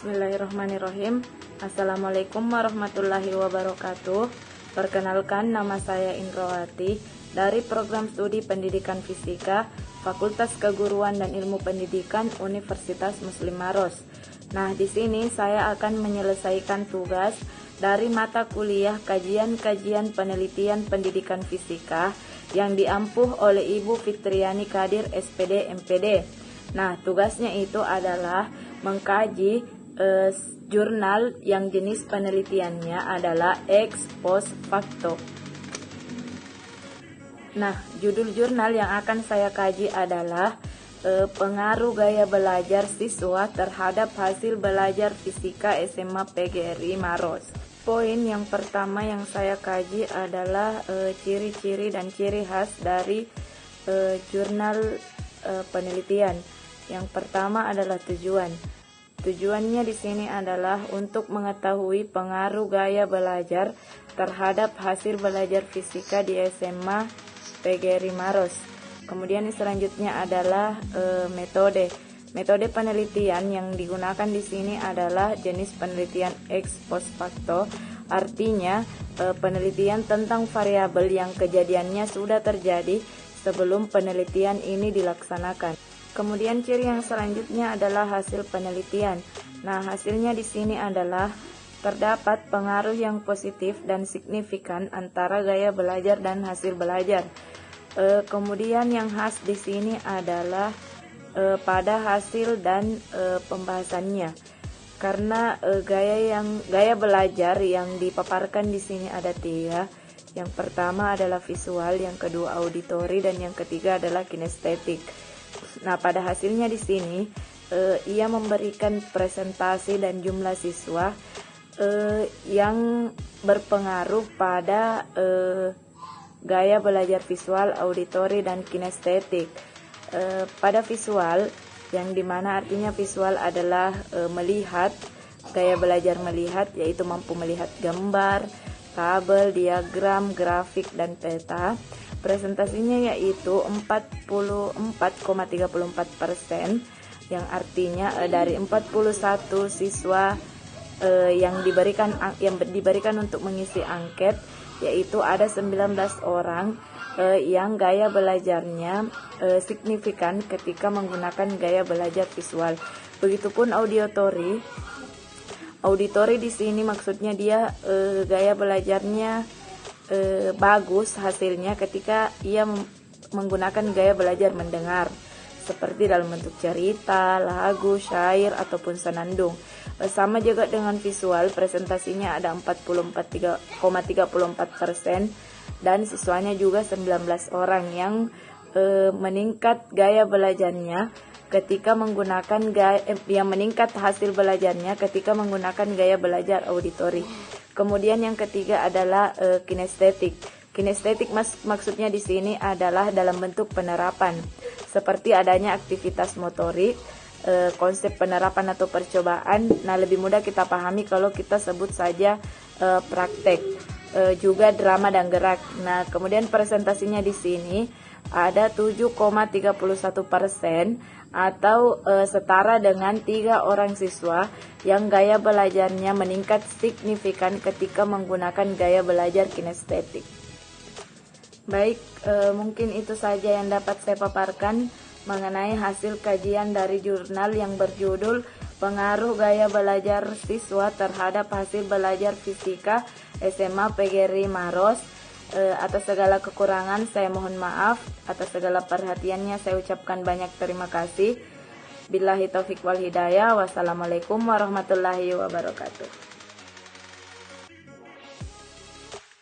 Bismillahirrahmanirrahim. Assalamualaikum warahmatullahi wabarakatuh. Perkenalkan, nama saya Indrawati dari Program Studi Pendidikan Fisika Fakultas Keguruan dan Ilmu Pendidikan Universitas Muslim Maros. Nah, di sini saya akan menyelesaikan tugas dari mata kuliah kajian-kajian penelitian pendidikan fisika yang diampuh oleh Ibu Fitriani Kadir SPD MPD. Nah, tugasnya itu adalah mengkaji jurnal yang jenis penelitiannya adalah ex post facto. Nah, judul jurnal yang akan saya kaji adalah pengaruh gaya belajar siswa terhadap hasil belajar fisika SMA PGRI Maros. Poin yang pertama yang saya kaji adalah ciri-ciri dan ciri khas dari jurnal penelitian. Yang pertama adalah tujuan. Tujuannya di sini adalah untuk mengetahui pengaruh gaya belajar terhadap hasil belajar fisika di SMA PGRI Maros. Kemudian selanjutnya adalah metode. Metode penelitian yang digunakan di sini adalah jenis penelitian ex post facto, artinya penelitian tentang variabel yang kejadiannya sudah terjadi sebelum penelitian ini dilaksanakan. Kemudian ciri yang selanjutnya adalah hasil penelitian. Nah, hasilnya di sini adalah terdapat pengaruh yang positif dan signifikan antara gaya belajar dan hasil belajar. Kemudian yang khas di sini adalah pada hasil dan pembahasannya. Karena gaya belajar yang dipaparkan di sini ada 3. Yang pertama adalah visual, yang kedua auditori, dan yang ketiga adalah kinestetik. Nah, pada hasilnya di sini ia memberikan presentasi dan jumlah siswa yang berpengaruh pada gaya belajar visual, auditori, dan kinestetik. Pada visual, yang dimana artinya visual adalah melihat, gaya belajar melihat yaitu mampu melihat gambar, tabel, diagram, grafik, dan peta. Presentasinya yaitu 44,34%, yang artinya dari 41 siswa yang diberikan untuk mengisi angket, yaitu ada 19 orang yang gaya belajarnya signifikan ketika menggunakan gaya belajar visual. Begitupun auditori. Auditori di sini maksudnya dia gaya belajarnya bagus hasilnya ketika ia menggunakan gaya belajar mendengar, seperti dalam bentuk cerita, lagu, syair, ataupun senandung. Sama juga dengan visual, presentasinya ada 44,34%, dan siswanya juga 19 orang yang meningkat gaya belajarnya ketika menggunakan yang meningkat hasil belajarnya ketika menggunakan gaya belajar auditori. Kemudian yang ketiga adalah kinestetik. Kinestetik maksudnya di sini adalah dalam bentuk penerapan, seperti adanya aktivitas motorik, konsep penerapan atau percobaan. Nah, lebih mudah kita pahami kalau kita sebut saja praktek, juga drama dan gerak. Nah, kemudian presentasinya di sini ada 7,31%, atau setara dengan 3 orang siswa yang gaya belajarnya meningkat signifikan ketika menggunakan gaya belajar kinestetik. Baik, mungkin itu saja yang dapat saya paparkan mengenai hasil kajian dari jurnal yang berjudul Pengaruh Gaya Belajar Siswa Terhadap Hasil Belajar Fisika SMA PGRI Maros. Atas segala kekurangan saya mohon maaf, atas segala perhatiannya saya ucapkan banyak terima kasih. Billahi taufik wal hidayah. Wassalamualaikum warahmatullahi wabarakatuh.